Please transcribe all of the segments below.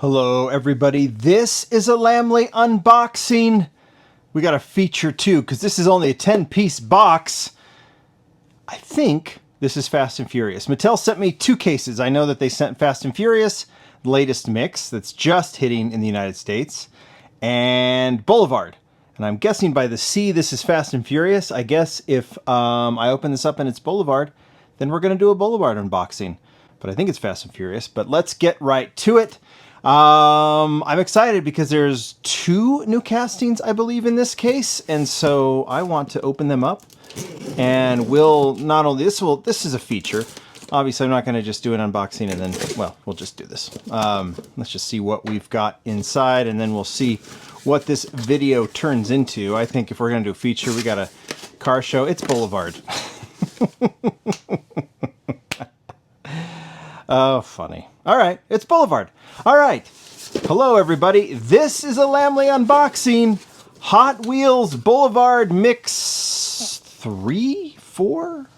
Hello everybody, this is a Lamley unboxing. We got a feature too, because this is only a 10-piece box. I think this is Fast and Furious. Mattel sent me two cases. I know that they sent Fast and Furious, the latest mix that's just hitting in the United States, and Boulevard. And I'm guessing by the C, this is Fast and Furious. I guess if I open this up and it's Boulevard, then we're going to do a Boulevard unboxing. But I think it's Fast and Furious. But let's get right to it. I'm excited because there's two new castings, I believe, in this case. And so I want to open them up. And we'll not only, this is a feature. Obviously, I'm not going to just do an unboxing and then, well, we'll just do this. Let's just see what we've got inside, and then we'll see what this video turns into. I think if we're going to do a feature, we got a car show. It's Boulevard. Oh, funny. All right, it's Boulevard. All right. Hello, everybody. This is a Lamley unboxing. Hot Wheels Boulevard Mix 3, 4?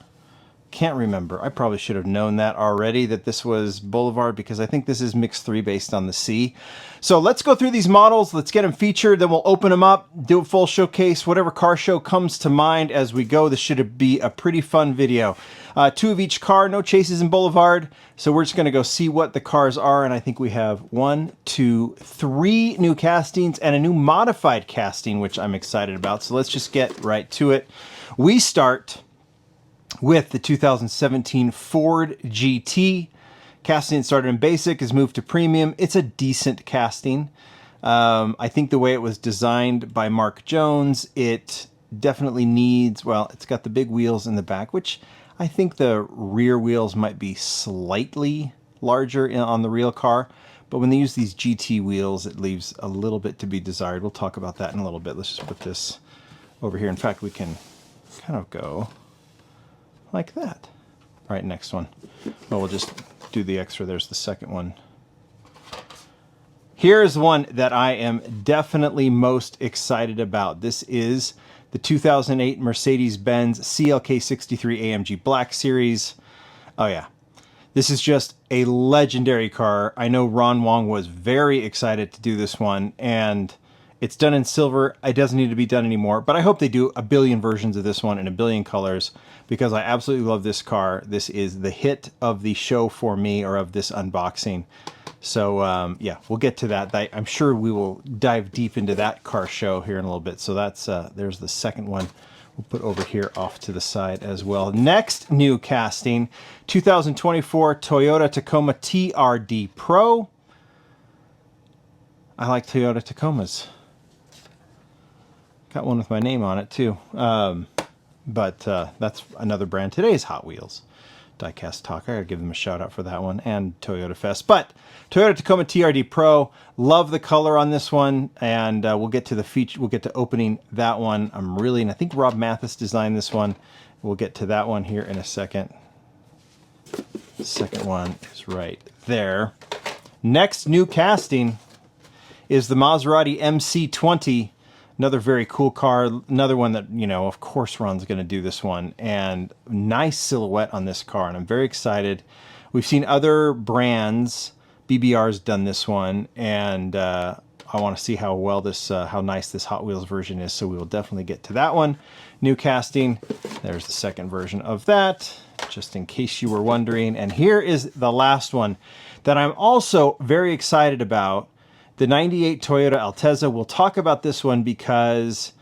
Can't remember. I probably should have known that already, that this was Boulevard, because I think this is Mix 3 based on the C. So let's go through these models. Let's get them featured. Then we'll open them up, do a full showcase, whatever car show comes to mind as we go. This should be a pretty fun video. Two of each car, no chases in Boulevard. So we're just going to go see what the cars are. And I think we have 1, 2, 3 new castings and a new modified casting, which I'm excited about. So let's just get right to it. We start with the 2017 Ford GT. Casting started in basic, is moved to premium. It's a decent casting. I think the way it was designed by Mark Jones, it definitely needs, well, it's got the big wheels in the back, which I think the rear wheels might be slightly larger on the real car. But when they use these GT wheels, it leaves a little bit to be desired. We'll talk about that in a little bit. Let's just put this over here. In fact, we can kind of go like that. All right, next one. Well, we'll just do the extra. There's the second one. Here's one that I am definitely most excited about. This is the 2008 Mercedes-Benz CLK63 AMG Black Series. Oh yeah, this is just a legendary car. I know Ron Wong was very excited to do this one, and it's done in silver. It doesn't need to be done anymore, but I hope they do a billion versions of this one in a billion colors, because I absolutely love this car. This is the hit of the show for me, or of this unboxing. So yeah, we'll get to that. I'm sure we will dive deep into that car show here in a little bit. So that's there's the second one. We'll put over here off to the side as well. Next new casting, 2024 Toyota Tacoma TRD Pro. I like Toyota Tacomas. Got one with my name on it too. But that's another brand. Today's Hot Wheels. Diecast Talk. I gotta give them a shout out for that one, and Toyota Fest. But Toyota Tacoma TRD Pro, love the color on this one, and we'll get to the feature. We'll get to opening that one. And I think Rob Mathis designed this one. We'll get to that one here in a second. The second one is right there. Next new casting is the Maserati MC20. Another very cool car, another one that, you know, of course Ron's going to do this one. And nice silhouette on this car, and I'm very excited. We've seen other brands, BBR's done this one, and I want to see how well this, how nice this Hot Wheels version is, so we will definitely get to that one. New casting, there's the second version of that, just in case you were wondering. And here is the last one that I'm also very excited about. The 98 Toyota Altezza. We'll talk about this one because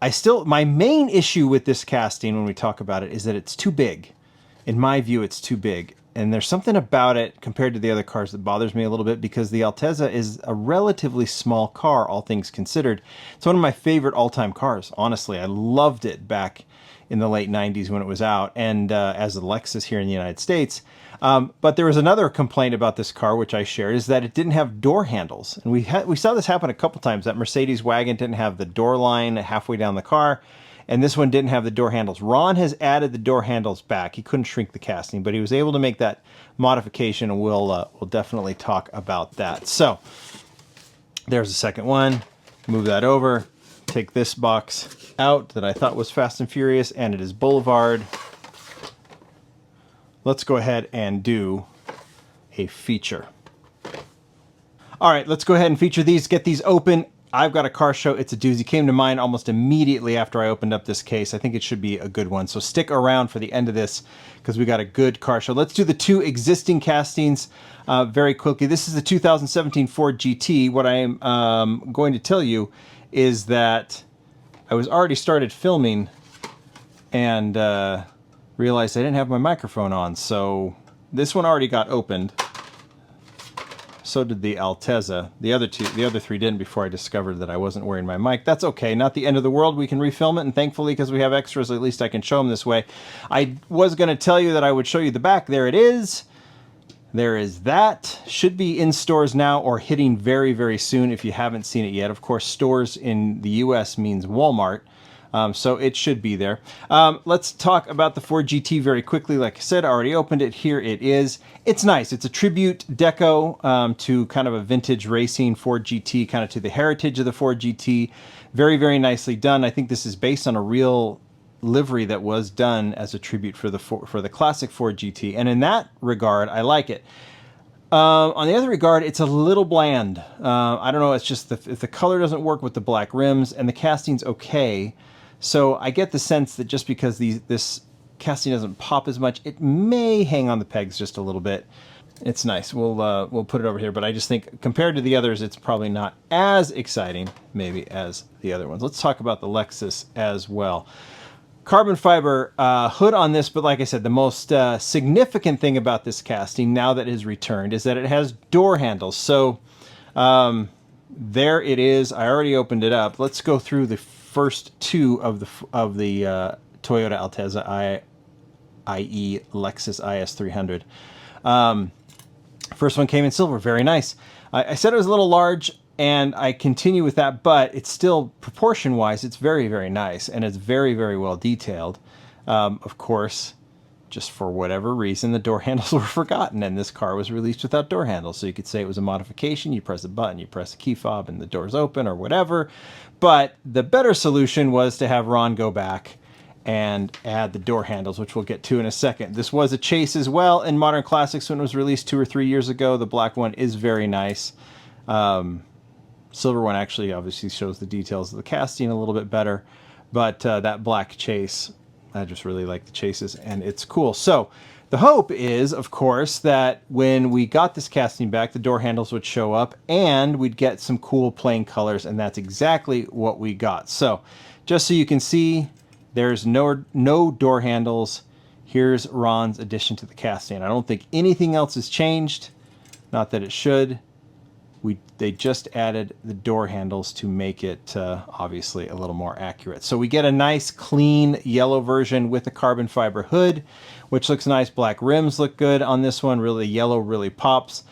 my main issue with this casting when we talk about it is that it's too big. In my view, it's too big. And there's something about it compared to the other cars that bothers me a little bit, because the Altezza is a relatively small car, all things considered. It's one of my favorite all-time cars, honestly. I loved it back in the late 90s when it was out, and as a Lexus here in the United States. But there was another complaint about this car, which I shared, is that it didn't have door handles. And we saw this happen a couple times. That Mercedes wagon didn't have the door line halfway down the car, and this one didn't have the door handles. Ron has added the door handles back. He couldn't shrink the casting, but he was able to make that modification, and we'll definitely talk about that. So there's the second one. Move that over. Take this box out that I thought was Fast and Furious, and it is Boulevard. Let's go ahead and do a feature. All right, let's go ahead and feature these, get these open. I've got a car show. It's a doozy. Came to mind almost immediately after I opened up this case. I think it should be a good one. So stick around for the end of this because we got a good car show. Let's do the two existing castings very quickly. This is the 2017 Ford GT. What I am going to tell you is that I was already started filming and realized I didn't have my microphone on. So this one already got opened. So did the Altezza. The other three didn't before I discovered that I wasn't wearing my mic. That's okay. Not the end of the world. We can refilm it, and thankfully, because we have extras, at least I can show them this way. I was going to tell you that I would show you the back. There it is. There is that. Should be in stores now or hitting very, very soon if you haven't seen it yet. Of course, stores in the U.S. means Walmart. So it should be there. Let's talk about the Ford GT very quickly. Like I said, I already opened it. Here it is. It's nice. It's a tribute deco to kind of a vintage racing Ford GT, kind of to the heritage of the Ford GT. Very, very nicely done. I think this is based on a real livery that was done as a tribute for the classic Ford GT. And in that regard, I like it. On the other regard, it's a little bland. I don't know. It's just if the color doesn't work with the black rims, and the casting's okay. So I get the sense that just because this casting doesn't pop as much, it may hang on the pegs just a little bit. It's nice. We'll put it over here, but I just think compared to the others, it's probably not as exciting maybe as the other ones. Let's talk about the Lexus as well. Carbon fiber hood on this, but like I said, the most significant thing about this casting now that it is returned is that it has door handles. So there it is. I already opened it up. Let's go through the first two of the Toyota Altezza, i.e. Lexus IS300. First one came in silver, very nice. I said it was a little large, and I continue with that, but it's still proportion-wise, it's very, very nice, and it's very, very well detailed. Of course, just for whatever reason, the door handles were forgotten, and this car was released without door handles. So you could say it was a modification. You press a button, you press a key fob, and the doors open or whatever. But the better solution was to have Ron go back and add the door handles, which we'll get to in a second. This was a chase as well in Modern Classics when it was released 2 or 3 years ago. The black one is very nice. Silver one actually obviously shows the details of the casting a little bit better. But that black chase, I just really like the chases, and it's cool. So the hope is, of course, that when we got this casting back, the door handles would show up and we'd get some cool plain colors, and that's exactly what we got. So just so you can see, there's no door handles. Here's Ron's addition to the casting. I don't think anything else has changed. Not that it should. They just added the door handles to make it obviously a little more accurate. So we get a nice clean yellow version with a carbon fiber hood, which looks nice. Black rims look good on this one. Really, yellow really pops.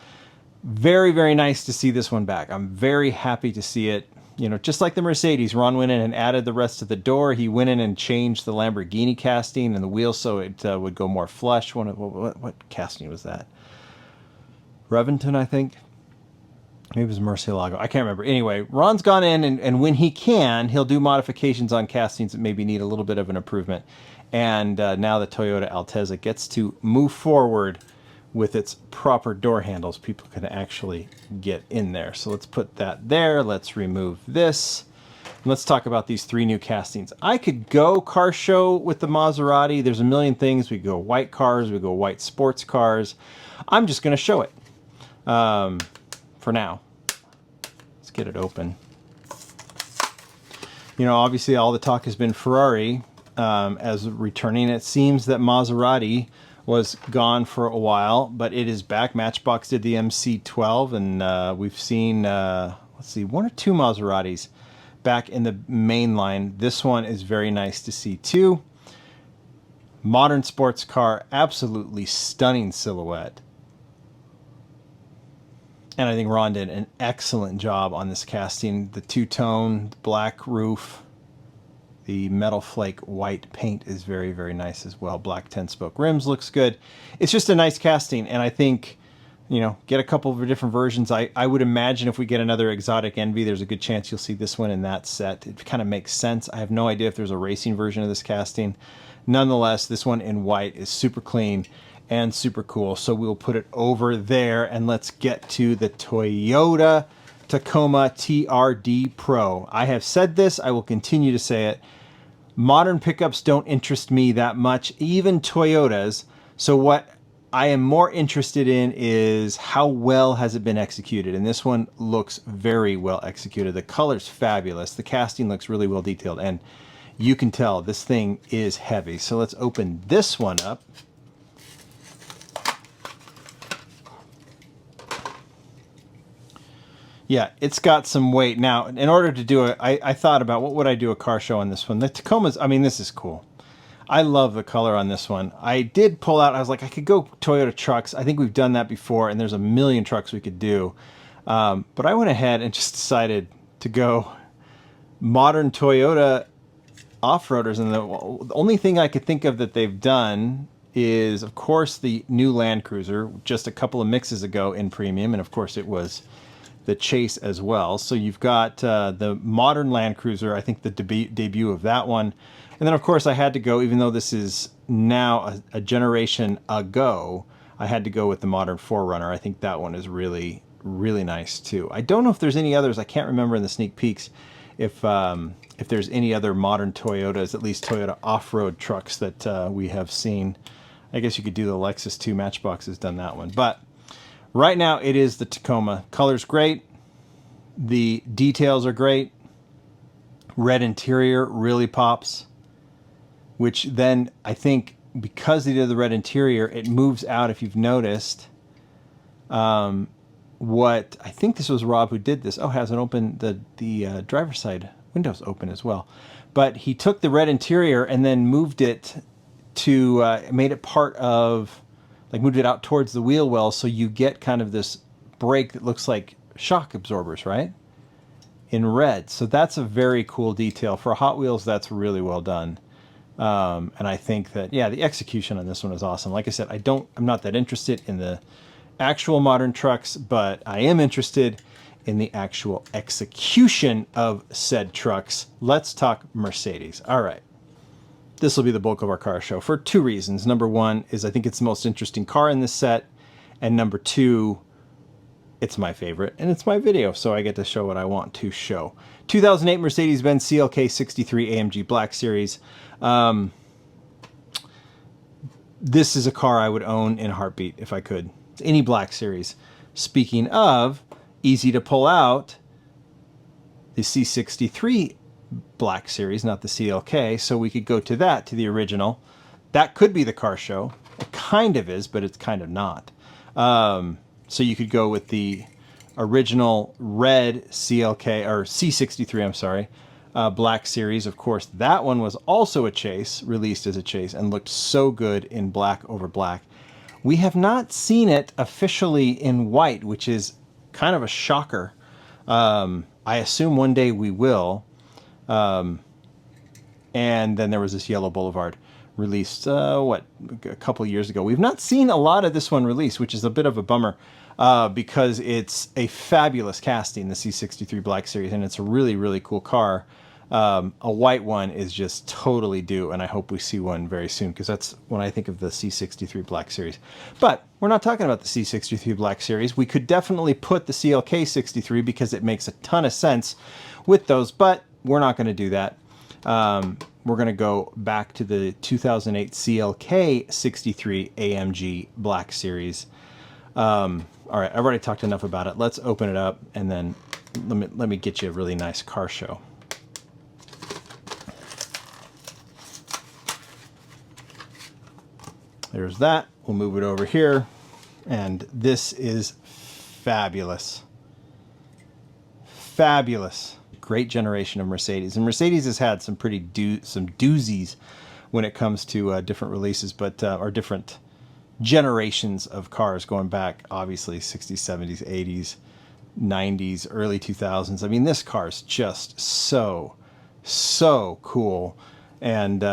Very, very nice to see this one back. I'm very happy to see it. You know, just like the Mercedes, Ron went in and added the rest of the door. He went in and changed the Lamborghini casting and the wheels so it would go more flush. What casting was that? Reventon, I think. Maybe it was Murcielago. I can't remember. Anyway, Ron's gone in, and when he can, he'll do modifications on castings that maybe need a little bit of an improvement. And now the Toyota Altezza gets to move forward with its proper door handles. People can actually get in there. So let's put that there. Let's remove this. And let's talk about these 3 new castings. I could go car show with the Maserati. There's a million things. We go white cars. We go white sports cars. I'm just going to show it. For now. Let's get it open. You know, obviously all the talk has been Ferrari as returning. It seems that Maserati was gone for a while, but it is back. Matchbox did the MC12, and we've seen, let's see, 1 or 2 Maseratis back in the main line. This one is very nice to see too. Modern sports car, absolutely stunning silhouette. And I think Ron did an excellent job on this casting. The two-tone black roof, the metal flake white paint is very, very nice as well. Black 10-spoke rims looks good. It's just a nice casting, and I think, you know, get a couple of different versions. I would imagine if we get another Exotic Envy, there's a good chance you'll see this one in that set. It kind of makes sense. I have no idea if there's a racing version of this casting. Nonetheless, this one in white is super clean. and super cool. So we'll put it over there, and let's get to the Toyota Tacoma TRD Pro. I have said this, I will continue to say it. Modern pickups don't interest me that much, even Toyotas. So what I am more interested in is how well has it been executed. And this one looks very well executed. The color's fabulous. The casting looks really well detailed. And you can tell this thing is heavy. So let's open this one up. Yeah, it's got some weight. Now, in order to do it, I thought about what would I do a car show on this one. The Tacoma's, I mean, this is cool. I love the color on this one. I did pull out, I was like, I could go Toyota trucks. I think we've done that before, and there's a million trucks we could do. But I went ahead and just decided to go modern Toyota off-roaders. And the only thing I could think of that they've done is, of course, the new Land Cruiser, just a couple of mixes ago in premium. And of course, it was the Chase as well. So you've got the modern Land Cruiser, I think the debut of that one. And then of course I had to go, even though this is now a generation ago, I had to go with the modern 4Runner. I think that one is really, really nice too. I don't know if there's any others. I can't remember in the sneak peeks if there's any other modern Toyotas, at least Toyota off-road trucks that we have seen. I guess you could do the Lexus 2. Matchbox has done that one. But right now, it is the Tacoma. Color's great. The details are great. Red interior really pops, which then I think because they did the red interior, it moves out, if you've noticed. What I think this was Rob who did this. Oh, has it open, the driver's side windows open as well. But he took the red interior and then moved it to, made it part of, like moved it out towards the wheel well, so you get kind of this brake that looks like shock absorbers, right? In red. So that's a very cool detail. For Hot Wheels, that's really well done. And I think that, yeah, the execution on this one is awesome. Like I said, I'm not that interested in the actual modern trucks, but I am interested in the actual execution of said trucks. Let's talk Mercedes. All right. This will be the bulk of our car show for two reasons. Number one is I think it's the most interesting car in this set. And number two, it's my favorite and it's my video, so I get to show what I want to show. 2008 Mercedes-Benz CLK 63 AMG Black Series. This is a car I would own in a heartbeat if I could. Any Black Series. Speaking of easy to pull out, the C63 Black Series, not the CLK, so we could go to that, to the original. That could be the car show. It kind of is, but it's kind of not. So you could go with the original red CLK, or C63, I'm sorry, Black Series. Of course, that one was also a chase, released as a chase, and looked so good in black over black. We have not seen it officially in white, which is kind of a shocker. I assume one day we will. And then there was this yellow Boulevard released, a couple years ago. We've not seen a lot of this one released, which is a bit of a bummer, because it's a fabulous casting, the C63 Black Series, and it's a really, really cool car. A white one is just totally due, and I hope we see one very soon, because that's when I think of the C63 Black Series. But we're not talking about the C63 Black Series. We could definitely put the CLK 63 because it makes a ton of sense with those, but we're not going to do that. We're going to go back to the 2008 CLK 63 AMG Black Series. All right, I've already talked enough about it. Let's open it up, and then let me get you a really nice car show. There's that. We'll move it over here. And this is fabulous. Fabulous. Great generation of Mercedes. And Mercedes has had some pretty some doozies when it comes to different releases, but or different generations of cars going back, obviously, 60s, 70s, 80s, 90s, early 2000s. I mean, this car is just so cool. And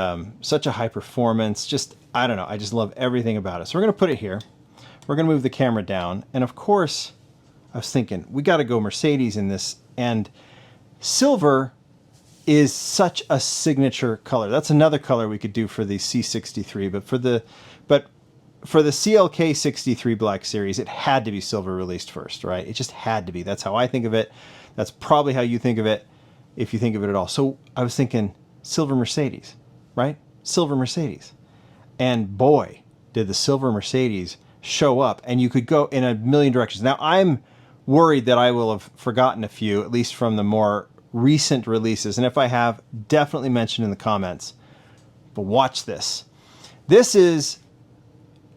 such a high performance. Just, I don't know, I just love everything about it. So we're going to put it here. We're going to move the camera down. And of course, I was thinking, we got to go Mercedes in this. And silver is such a signature color. That's another color we could do for the C63. But for the CLK 63 Black Series, it had to be silver released first, right? It just had to be. That's how I think of it. That's probably how you think of it, if you think of it at all. So I was thinking silver Mercedes, right? Silver Mercedes. And boy, did the silver Mercedes show up, and you could go in a million directions. Now, I'm worried that I will have forgotten a few, at least from the more recent releases. And if I have, definitely mention in the comments. But watch this. This is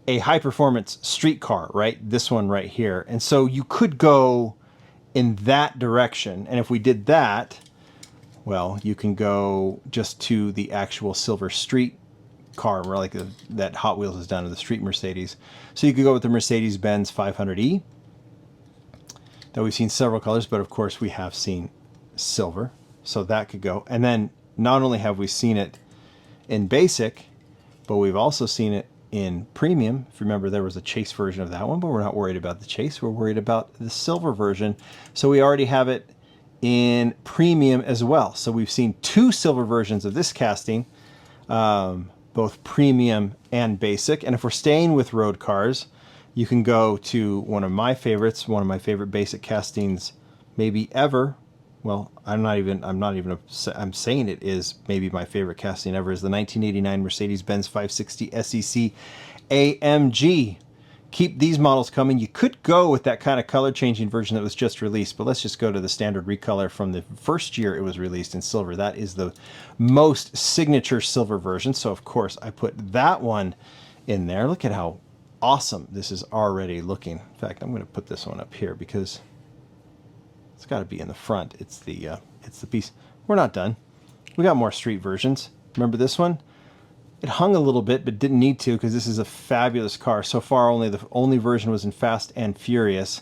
a high-performance street car, right? This one right here. And so you could go in that direction. And if we did that, well, you can go just to the actual silver street car, like that Hot Wheels has done to the street Mercedes. So you could go with the Mercedes-Benz 500e. That we've seen several colors, but of course we have seen silver. So that could go. And then not only have we seen it in basic, but we've also seen it in premium. If you remember, there was a chase version of that one, but we're not worried about the chase. We're worried about the silver version. So we already have it in premium as well. So we've seen two silver versions of this casting, both premium and basic. And if we're staying with road cars, you can go to one of my favorites, one of my favorite basic castings maybe ever. Well, I'm saying it is maybe my favorite casting ever, is the 1989 Mercedes-Benz 560 SEC AMG. Keep these models coming. You could go with that kind of color changing version that was just released, but let's just go to the standard recolor from the first year it was released in silver. That is the most signature silver version. So of course I put that one in there. Look at how awesome this is already looking. In fact, I'm going to put this one up here because it's got to be in the front. It's the piece. We're not done. We got more street versions. Remember this one? It hung a little bit, but didn't need to because this is a fabulous car. So far, the only version was in Fast and Furious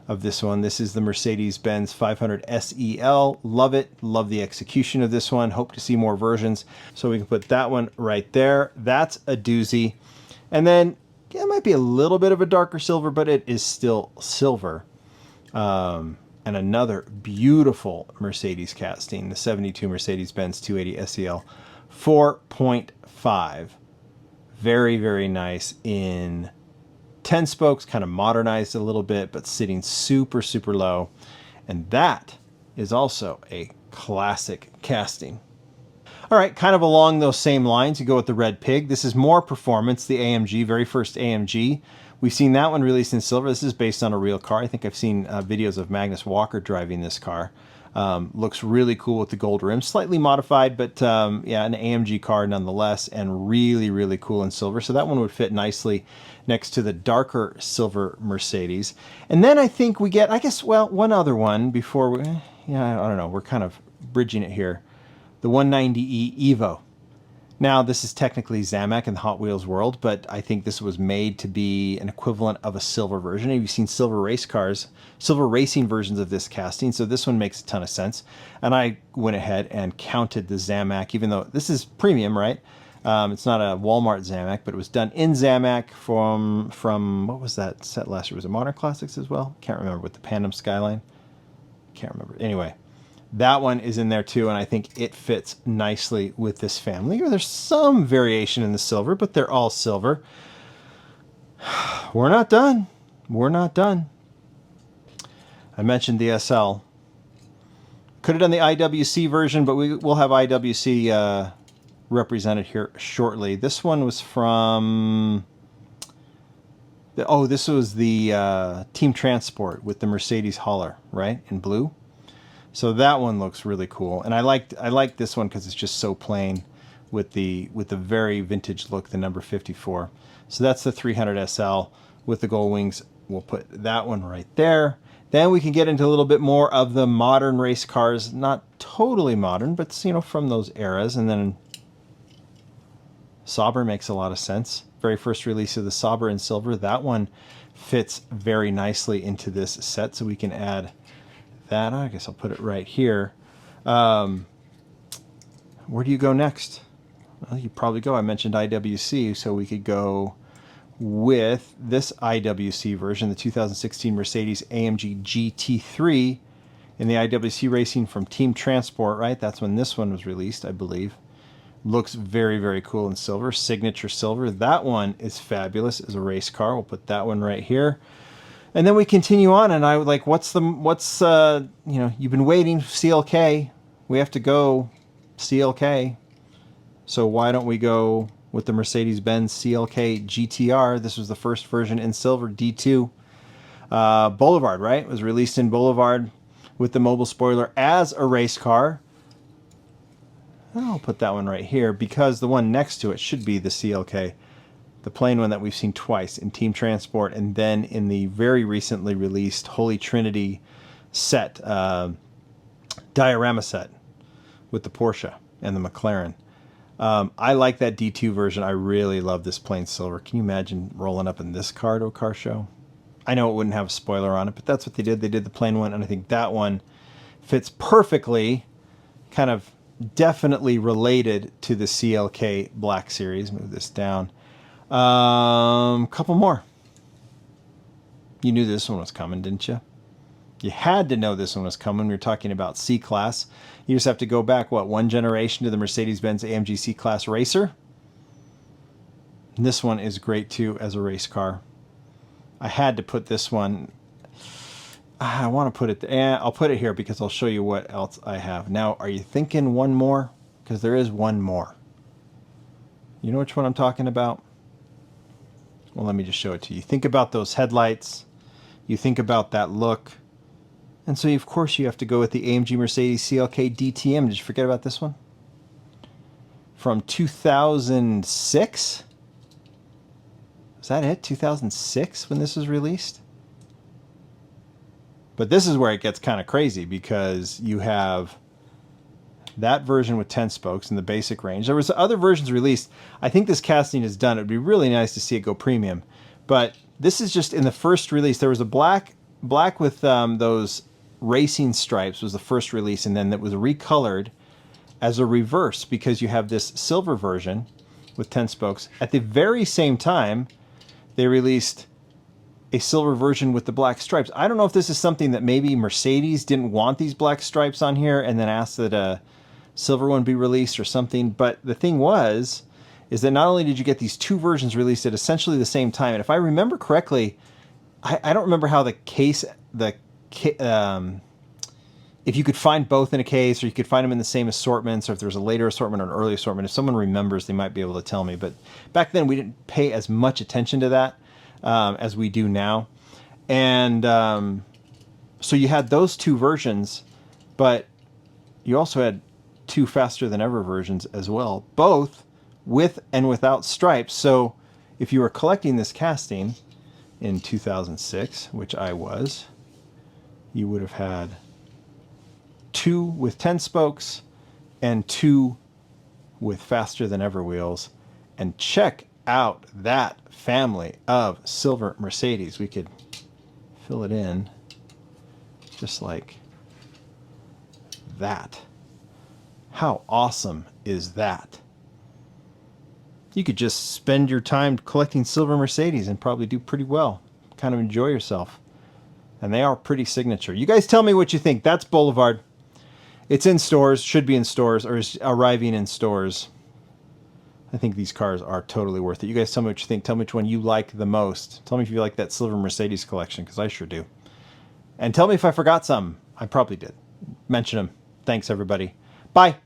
of this one. This is the Mercedes-Benz 500 SEL. Love it. Love the execution of this one. Hope to see more versions. So we can put that one right there. That's a doozy. And then, yeah, it might be a little bit of a darker silver, but it is still silver. And another beautiful Mercedes casting, the 72 Mercedes-Benz 280 SEL 4.5. Very, very nice in 10 spokes, kind of modernized a little bit, but sitting super, super low. And that is also a classic casting. All right, kind of along those same lines, you go with the Red Pig. This is more performance, the AMG, very first AMG. We've seen that one released in silver. This is based on a real car. I think I've seen videos of Magnus Walker driving this car. Looks really cool with the gold rims, slightly modified, but yeah, an AMG car nonetheless, and really, really cool in silver. So that one would fit nicely next to the darker silver Mercedes. And then I think we get, I guess, well, one other one before we, yeah, I don't know, we're kind of bridging it here. The 190E Evo. Now, this is technically Zamac in the Hot Wheels world, but I think this was made to be an equivalent of a silver version. You've seen silver race cars, silver racing versions of this casting, so this one makes a ton of sense. And I went ahead and counted the Zamac, even though this is premium, right? It's not a Walmart Zamac, but it was done in Zamac from what was that set last year? Was it Modern Classics as well? Can't remember, with the Pandem Skyline. Can't remember. Anyway. That one is in there too, and I think it fits nicely with this family. There's some variation in the silver, but they're all silver. We're not done. We're not done. I mentioned the SL. Could have done the IWC version, but we will have IWC represented here shortly. This one was from... this was the Team Transport with the Mercedes Hauler, right, in blue. So that one looks really cool, and I like this one because it's just so plain with the very vintage look, the number 54. So that's the 300 SL with the gold wings. We'll put that one right there. Then we can get into a little bit more of the modern race cars, not totally modern, but from those eras. And then Sauber makes a lot of sense. Very first release of the Sauber in silver. That one fits very nicely into this set, so we can add that. I guess I'll put it right here. Where do you go next? Well, you probably go, I mentioned IWC, so we could go with this IWC version, the 2016 Mercedes AMG GT3 in the IWC racing from Team Transport, right? That's when this one was released, I believe. Looks very, very cool in silver, signature silver. That one is fabulous as a race car. We'll put that one right here. And then we continue on, and I would like, you know, you've been waiting, CLK. We have to go CLK. So why don't we go with the Mercedes-Benz CLK GTR? This was the first version in silver, D2. Boulevard, right? It was released in Boulevard with the mobile spoiler as a race car. I'll put that one right here because the one next to it should be the CLK, the plain one that we've seen twice in Team Transport and then in the very recently released Holy Trinity set, diorama set with the Porsche and the McLaren. I like that D2 version. I really love this plain silver. Can you imagine rolling up in this car to a car show? I know it wouldn't have a spoiler on it, but that's what they did. They did the plain one, and I think that one fits perfectly, kind of definitely related to the CLK Black Series. Move this down. Couple more. You knew this one was coming, didn't you? You had to know this one was coming. We were talking about C-Class. You just have to go back, what, one generation to the Mercedes-Benz AMG C-Class Racer? And this one is great, too, as a race car. I had to put this one. I want to put it. I'll put it here because I'll show you what else I have. Now, are you thinking one more? Because there is one more. You know which one I'm talking about? Well, let me just show it to you. Think about those headlights. You think about that look. And so, of course, you have to go with the AMG Mercedes CLK DTM. Did you forget about this one? From 2006? Was that it? 2006 when this was released? But this is where it gets kind of crazy because you have that version with 10 spokes in the basic range. There was other versions released. I think this casting is done. It would be really nice to see it go premium. But this is just in the first release. There was a black with those racing stripes was the first release, and then it was recolored as a reverse because you have this silver version with 10 spokes. At the very same time, they released a silver version with the black stripes. I don't know if this is something that maybe Mercedes didn't want these black stripes on here and then asked that a silver one be released or something. But the thing is that not only did you get these two versions released at essentially the same time, and if I remember correctly, I don't remember how if you could find both in a case or you could find them in the same assortments or if there was a later assortment or an early assortment. If someone remembers, they might be able to tell me. But back then we didn't pay as much attention to that as we do now. And so you had those two versions, but you also had two faster than ever versions as well, both with and without stripes. So if you were collecting this casting in 2006, which I was, you would have had two with 10 spokes and two with faster than ever wheels. And check out that family of silver Mercedes. We could fill it in just like that. How awesome is that? You could just spend your time collecting silver Mercedes and probably do pretty well. Kind of enjoy yourself. And they are pretty signature. You guys tell me what you think. That's Boulevard. It's in stores, should be in stores, or is arriving in stores. I think these cars are totally worth it. You guys tell me what you think. Tell me which one you like the most. Tell me if you like that silver Mercedes collection, because I sure do. And tell me if I forgot some. I probably did. Mention them. Thanks, everybody. Bye.